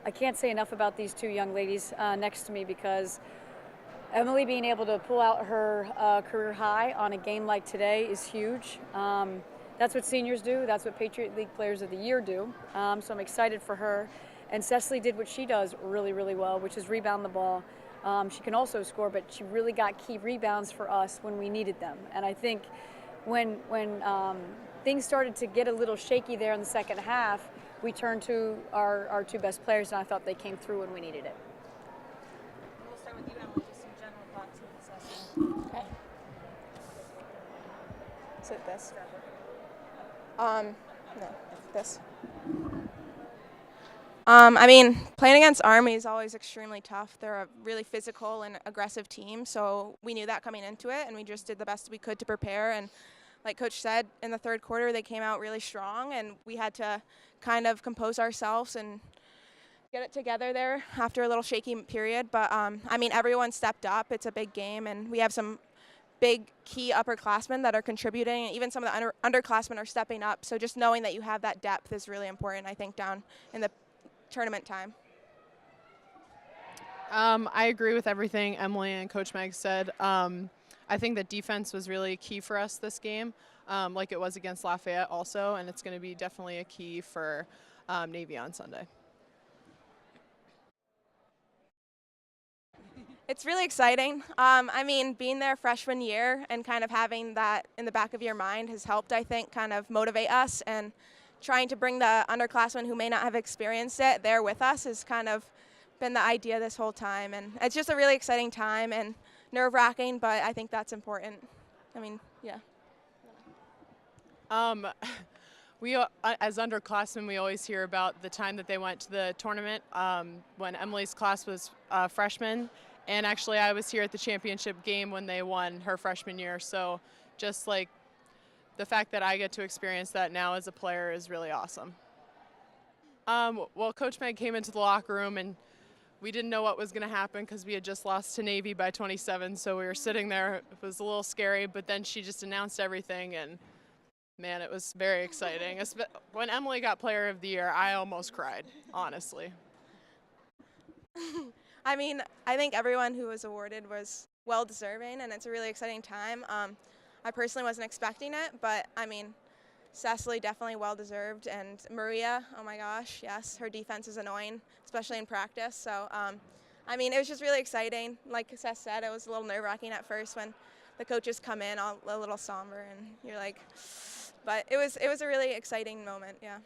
I can't say enough about these two young ladies next to me, because Emily being able to pull out her career high on a game like today is huge. That's what seniors do. That's what Patriot League Players of the Year do. So I'm excited for her. And Cecily did what she does really, really well, which is rebound the ball. She can also score, but she really got key rebounds for us when we needed them. And I think when things started to get a little shaky there in the second half, we turned to our two best players, and I thought they came through when we needed it. We'll start with you, Emily, just some general thoughts on the session. Okay. Is it this? No, this. I mean, playing against Army is always extremely tough. They're a really physical and aggressive team, so we knew that coming into it, and we just did the best we could to prepare. And like Coach said, in the third quarter, they came out really strong, and we had to kind of compose ourselves and get it together there after a little shaky period. But, I mean, everyone stepped up. It's a big game, and we have some big key upperclassmen that are contributing, and even some of the underclassmen are stepping up. So just knowing that you have that depth is really important, I think, down in the tournament time. I agree with everything Emily and Coach Meg said. I think that defense was really key for us this game, like it was against Lafayette also, and it's going to be definitely a key for Navy on Sunday. It's really exciting. I mean, being there freshman year and kind of having that in the back of your mind has helped, I think, kind of motivate us, and trying to bring the underclassmen who may not have experienced it there with us has kind of been the idea this whole time. And it's just a really exciting time and nerve-wracking, but I think that's important. I mean, yeah. We, as underclassmen, we always hear about the time that they went to the tournament when Emily's class was freshman. And actually, I was here at the championship game when they won her freshman year. So just like the fact that I get to experience that now as a player is really awesome. Well, Coach Meg came into the locker room, and we didn't know what was going to happen because we had just lost to Navy by 27. So we were sitting there. It was a little scary, but then she just announced everything, and man, it was very exciting. When Emily got Player of the Year, I almost cried, honestly. I mean, I think everyone who was awarded was well-deserving, and it's a really exciting time. I personally wasn't expecting it, but, I mean, Cecily definitely well-deserved, and Maria, oh my gosh, yes, her defense is annoying, especially in practice. So, I mean, it was just really exciting. Like Seth said, it was a little nerve-wracking at first when the coaches come in all a little somber, and you're like, but it was a really exciting moment, yeah.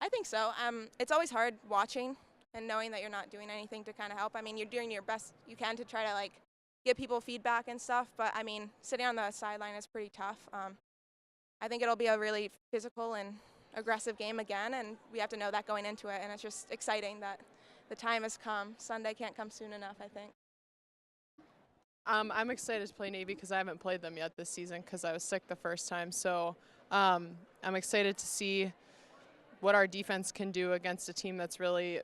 I think so. It's always hard watching and knowing that you're not doing anything to kind of help. I mean, you're doing your best you can to try to, like, give people feedback and stuff, but, I mean, sitting on the sideline is pretty tough. I think it'll be a really physical and aggressive game again, and we have to know that going into it, and it's just exciting that the time has come. Sunday can't come soon enough, I think. I'm excited to play Navy because I haven't played them yet this season because I was sick the first time. So I'm excited to see what our defense can do against a team that's really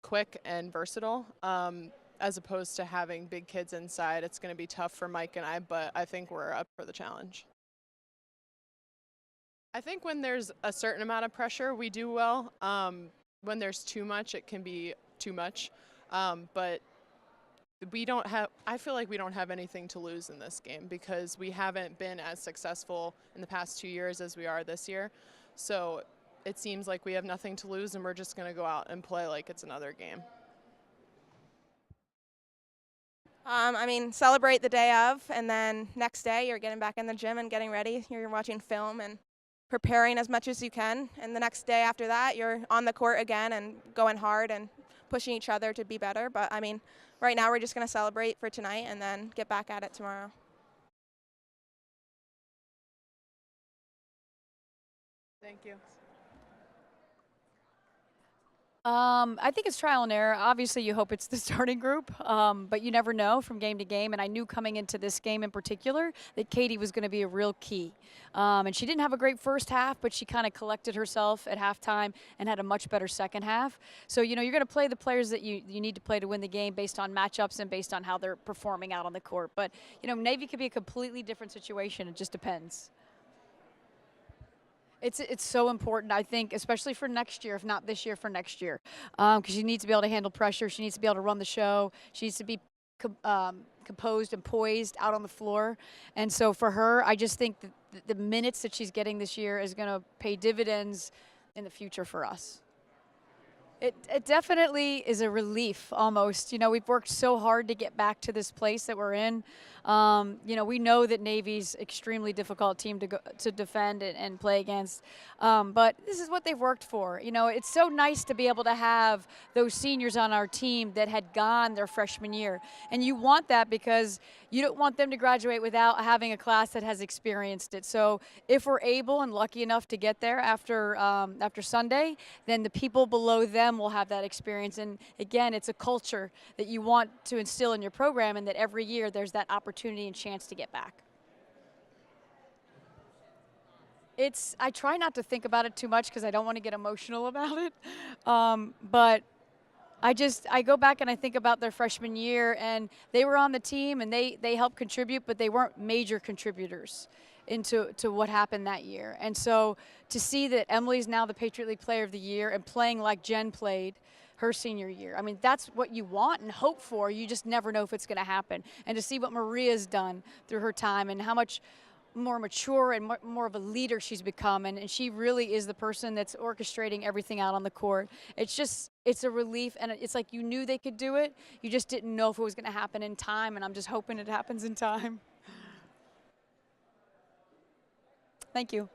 quick and versatile. As opposed to having big kids inside. It's going to be tough for Mike and I, but I think we're up for the challenge. I think when there's a certain amount of pressure, we do well. When there's too much, it can be too much. But I feel like we don't have anything to lose in this game because we haven't been as successful in the past 2 years as we are this year. So it seems like we have nothing to lose, and we're just going to go out and play like it's another game. I mean, celebrate the day of, and then next day you're getting back in the gym and getting ready. You're watching film and preparing as much as you can. And the next day after that, you're on the court again and going hard and pushing each other to be better. But, I mean, right now we're just going to celebrate for tonight and then get back at it tomorrow. Thank you. I think it's trial and error. Obviously, you hope it's the starting group, but you never know from game to game. And I knew coming into this game in particular that Katie was going to be a real key. And she didn't have a great first half, but she kind of collected herself at halftime and had a much better second half. So, you know, you're going to play the players that you need to play to win the game based on matchups and based on how they're performing out on the court. But, you know, Navy could be a completely different situation. It just depends. It's so important, I think, especially for next year, if not this year, for next year, because she needs to be able to handle pressure. She needs to be able to run the show. She needs to be composed and poised out on the floor. And so for her, I just think that the minutes that she's getting this year is going to pay dividends in the future for us. It definitely is a relief almost. You know, we've worked so hard to get back to this place that we're in. You know, we know that Navy's extremely difficult team to defend and play against. But this is what they've worked for. You know, it's so nice to be able to have those seniors on our team that had gone their freshman year. And you want that because you don't want them to graduate without having a class that has experienced it. So if we're able and lucky enough to get there after Sunday, then the people below them will have that experience. And again, it's a culture that you want to instill in your program, and that every year there's that opportunity and chance to get back. I try not to think about it too much because I don't want to get emotional about it. But I go back and I think about their freshman year, and they were on the team and they helped contribute, but they weren't major contributors into what happened that year. And so to see that Emily's now the Patriot League Player of the Year and playing like Jen played her senior year, I mean, that's what you want and hope for. You just never know if it's going to happen. And to see what Maria's done through her time and how much more mature and more of a leader she's become, and she really is the person that's orchestrating everything out on the court. It's a relief, and it's like you knew they could do it. You just didn't know if it was going to happen in time, and I'm just hoping it happens in time. Thank you.